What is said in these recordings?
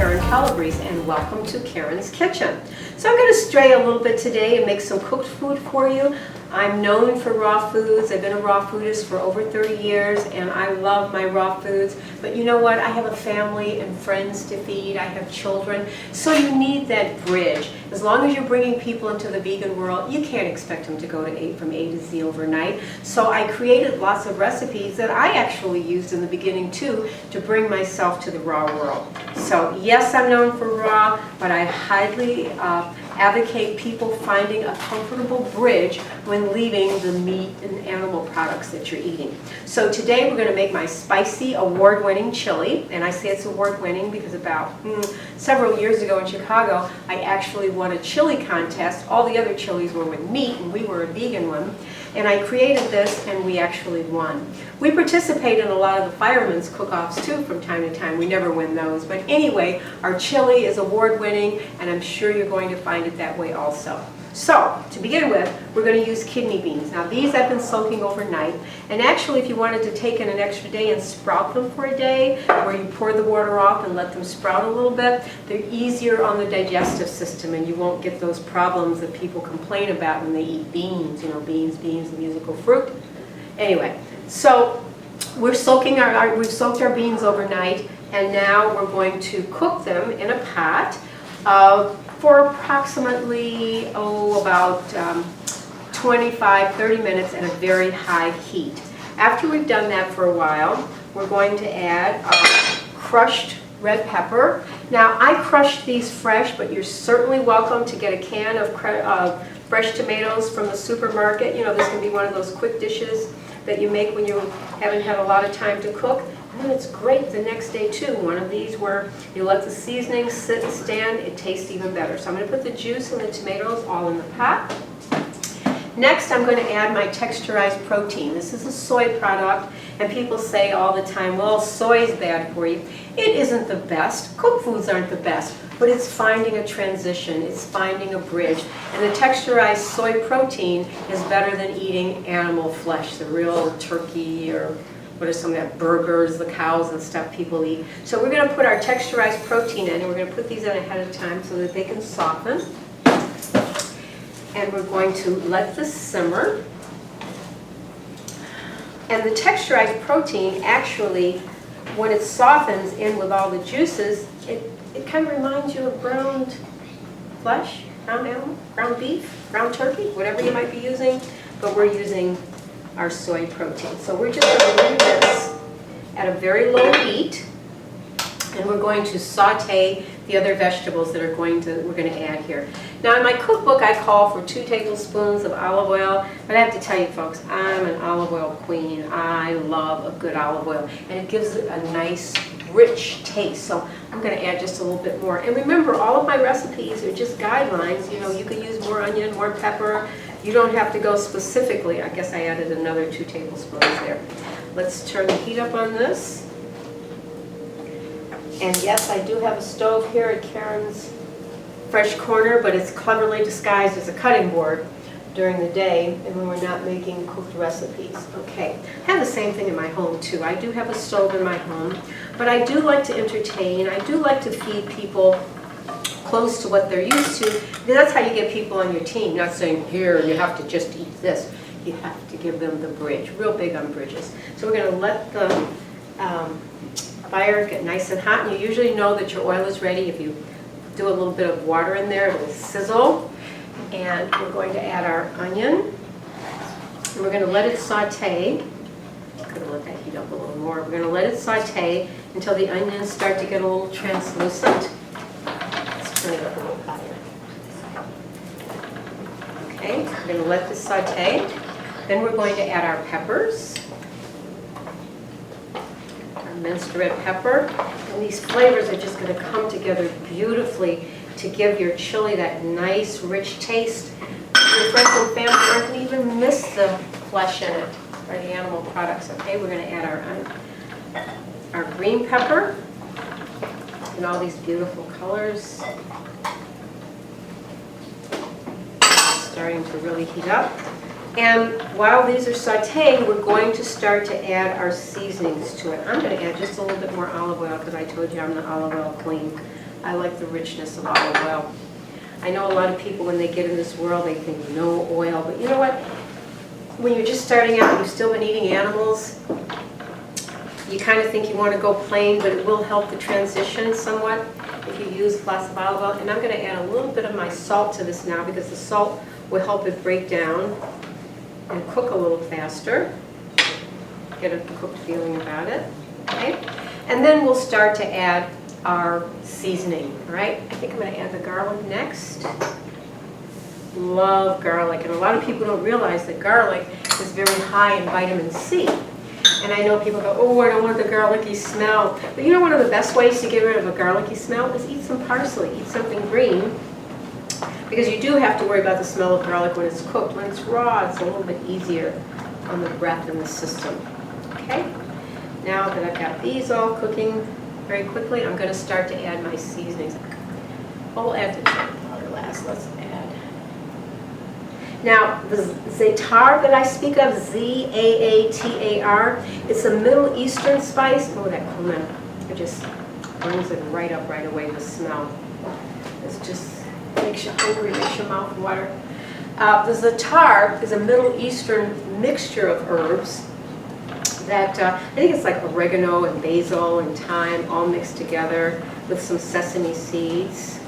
Karyn Calabrese, and welcome to Karyn's Kitchen. So I'm going to stray a little bit today and make some cooked food for you. I'm known for raw foods. I've been a raw foodist for over 30 years and I love my raw foods. But you know what? I have a family and friends to feed. I have children. So you need that bridge. As long as you're bringing people into the vegan world, you can't expect them to go from A to Z overnight. So I created lots of recipes that I actually used in the beginning too to bring myself to the raw world. So yes, I'm known for raw, but I highly advocate people finding a comfortable bridge when leaving the meat and animal products that you're eating. So today we're going to make my spicy award-winning chili, and I say it's award-winning because about several years ago in Chicago I actually won a chili contest. All the other chilies were with meat and we were a vegan one, and I created this and we actually won. We participate in a lot of the firemen's cook-offs too from time to time. We never win those, but anyway, our chili is award-winning and I'm sure you're going to find it that way also. So, to begin with, we're going to use kidney beans. Now these I've been soaking overnight, and actually if you wanted to take in an extra day and sprout them for a day, where you pour the water off and let them sprout a little bit, they're easier on the digestive system and you won't get those problems that people complain about when they eat beans, you know, beans, the musical fruit. Anyway, so we're soaking we've soaked our beans overnight, and now we're going to cook them in a pot for approximately, about 25-30 minutes at a very high heat. After we've done that for a while, we're going to add crushed red pepper. Now I crushed these fresh, but you're certainly welcome to get a can of fresh tomatoes from the supermarket. You know, this can be one of those quick dishes that you make when you haven't had a lot of time to cook. And it's great the next day too. One of these where you let the seasoning sit and stand, it tastes even better. So I'm going to put the juice and the tomatoes all in the pot. Next I'm going to add my texturized protein. This is a soy product, and people say all the time, well, soy is bad for you. It isn't the best. Cooked foods aren't the best, but it's finding a transition. It's finding a bridge. And the texturized soy protein is better than eating animal flesh, the real turkey or what are some of that, burgers, the cows and stuff people eat. So we're going to put our texturized protein in, and we're going to put these in ahead of time so that they can soften. And we're going to let this simmer. And the texturized protein actually, when it softens in with all the juices, it kind of reminds you of ground flesh, ground animal, ground beef, ground turkey, whatever you might be using, but we're using our soy protein. So we're just going to leave this at a very low heat, and we're going to saute the other vegetables that we're going to add here. Now in my cookbook I call for 2 tablespoons of olive oil, but I have to tell you folks, I'm an olive oil queen. I love a good olive oil, and it gives it a nice rich taste. So I'm going to add just a little bit more. And remember, all of my recipes are just guidelines. You know, you could use more onion, more pepper. You don't have to go specifically. I guess I added another 2 tablespoons there. Let's turn the heat up on this. And yes, I do have a stove here at Karyn's Fresh Corner, but it's cleverly disguised as a cutting board during the day and when we're not making cooked recipes. Okay, I have the same thing in my home too. I do have a stove in my home, but I do like to entertain. I do like to feed people close to what they're used to, because that's how you get people on your team. Not saying, here, you have to just eat this. You have to give them the bridge. Real big on bridges. So we're going to let the fire get nice and hot, and you usually know that your oil is ready if you do a little bit of water in there. It will sizzle. And we're going to add our onion, and we're going to let it saute. Could have let that heat up a little more. We're going to let it saute until the onions start to get a little translucent. Let's turn it up a little higher. Okay, we're going to let this saute. Then we're going to add our peppers, our minced red pepper, and these flavors are just going to come together beautifully to give your chili that nice, rich taste. Your friends and family aren't going to even miss the flesh in it, or the animal products. Okay, we're going to add our green pepper in all these beautiful colors. Starting to really heat up. And while these are sauteing, we're going to start to add our seasonings to it. I'm going to add just a little bit more olive oil because I told you I'm the olive oil queen. I like the richness of olive oil. I know a lot of people, when they get in this world, they think no oil, but you know what? When you're just starting out and you've still been eating animals, you kind of think you want to go plain, but it will help the transition somewhat if you use lots of olive oil. And I'm going to add a little bit of my salt to this now, because the salt will help it break down and cook a little faster. Get a cooked feeling about it. Okay? And then we'll start to add our seasoning. All right? I think I'm going to add the garlic next. Love garlic, and a lot of people don't realize that garlic is very high in vitamin C. And I know people go, oh, I don't want the garlicky smell. But you know, one of the best ways to get rid of a garlicky smell is eat some parsley, eat something green. Because you do have to worry about the smell of garlic when it's cooked. When it's raw, it's a little bit easier on the breath and the system. Okay? Now that I've got these all cooking very quickly, I'm going to start to add my seasonings. We'll add the chili powder last. Let's add. Now, the za'atar that I speak of, Z-A-A-T-A-R, it's a Middle Eastern spice. Oh, that cumin, it just brings it right up right away, the smell. It just makes you hungry, makes your mouth water. The za'atar is a Middle Eastern mixture of herbs that, I think it's like oregano and basil and thyme all mixed together with some sesame seeds.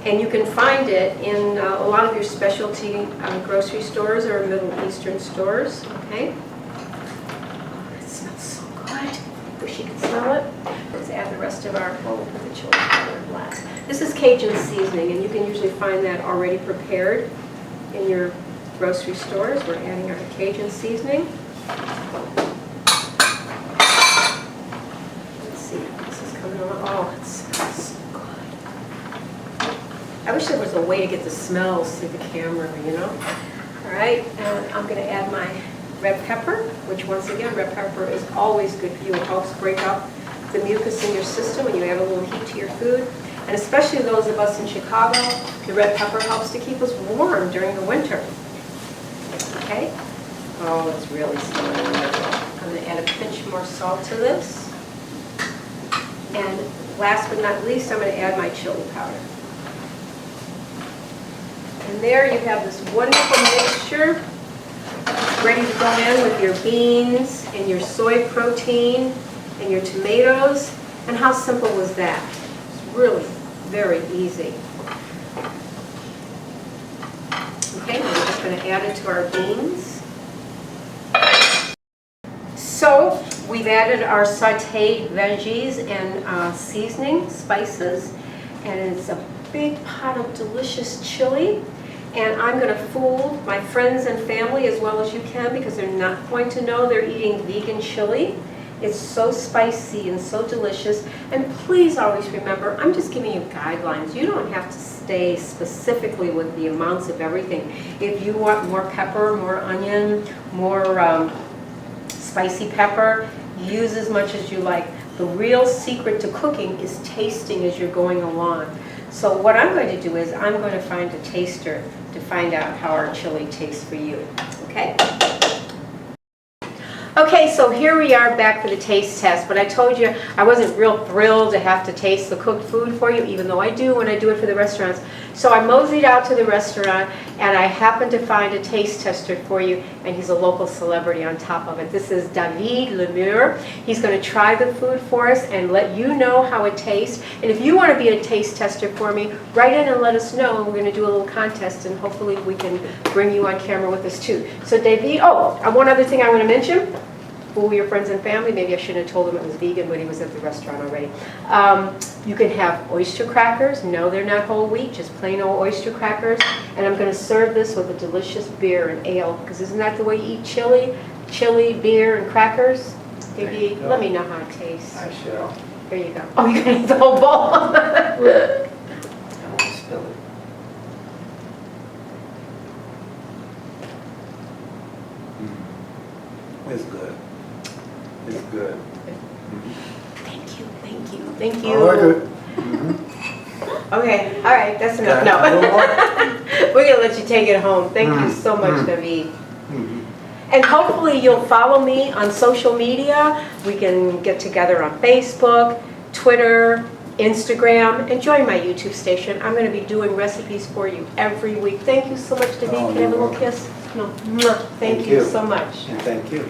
And you can find it in a lot of your specialty grocery stores or Middle Eastern stores, okay? It smells so good. Wish you could smell it. Let's add the rest of our, we'll put the chili powder in last. This is Cajun seasoning, and you can usually find that already prepared in your grocery stores. We're adding our Cajun seasoning. Let's see, this is coming on. Oh, it smells so good. I wish there was a way to get the smells through the camera, you know? All right, and I'm going to add my red pepper, which once again, red pepper is always good for you. It helps break up the mucus in your system when you add a little heat to your food. And especially those of us in Chicago, the red pepper helps to keep us warm during the winter. Okay? Oh, it's really smelling wonderful. I'm going to add a pinch more salt to this. And last but not least, I'm going to add my chili powder. And there you have this wonderful mixture ready to go in with your beans and your soy protein and your tomatoes. And how simple was that? It's really very easy. Okay, we're just going to add it to our beans. So we've added our sauteed veggies and seasoning, spices, and it's a big pot of delicious chili. And I'm going to fool my friends and family as well as you can, because they're not going to know they're eating vegan chili. It's so spicy and so delicious. And please always remember, I'm just giving you guidelines. You don't have to stay specifically with the amounts of everything. If you want more pepper, more onion, more spicy pepper, use as much as you like. The real secret to cooking is tasting as you're going along. So what I'm going to do is I'm going to find a taster to find out how our chili tastes for you. Okay? Okay, so here we are back for the taste test, but I told you I wasn't real thrilled to have to taste the cooked food for you, even though I do when I do it for the restaurants. So I moseyed out to the restaurant, and I happened to find a taste tester for you, and he's a local celebrity on top of it. This is David Lemur. He's going to try the food for us and let you know how it tastes. And if you want to be a taste tester for me, write in and let us know, and we're going to do a little contest, and hopefully we can bring you on camera with us too. So David, one other thing I want to mention. Fool your friends and family. Maybe I shouldn't have told him it was vegan when he was at the restaurant already. You can have oyster crackers. No, they're not whole wheat, just plain old oyster crackers. And I'm going to serve this with a delicious beer and ale, because isn't that the way you eat chili? Chili, beer, and crackers? Maybe let me know how it tastes. I shall. There you go. Oh, you're going to eat the whole bowl. I won't spill it. It's good. It's good. Thank you, thank you, thank you. I like it. Okay, all right, that's enough. No. We're going to let you take it home. Thank you so much, David. And hopefully you'll follow me on social media. We can get together on Facebook, Twitter, Instagram, and join my YouTube station. I'm going to be doing recipes for you every week. Thank you so much, David. Oh, Can I have a you're little kiss? No. Mwah. Thank you so much. And thank you.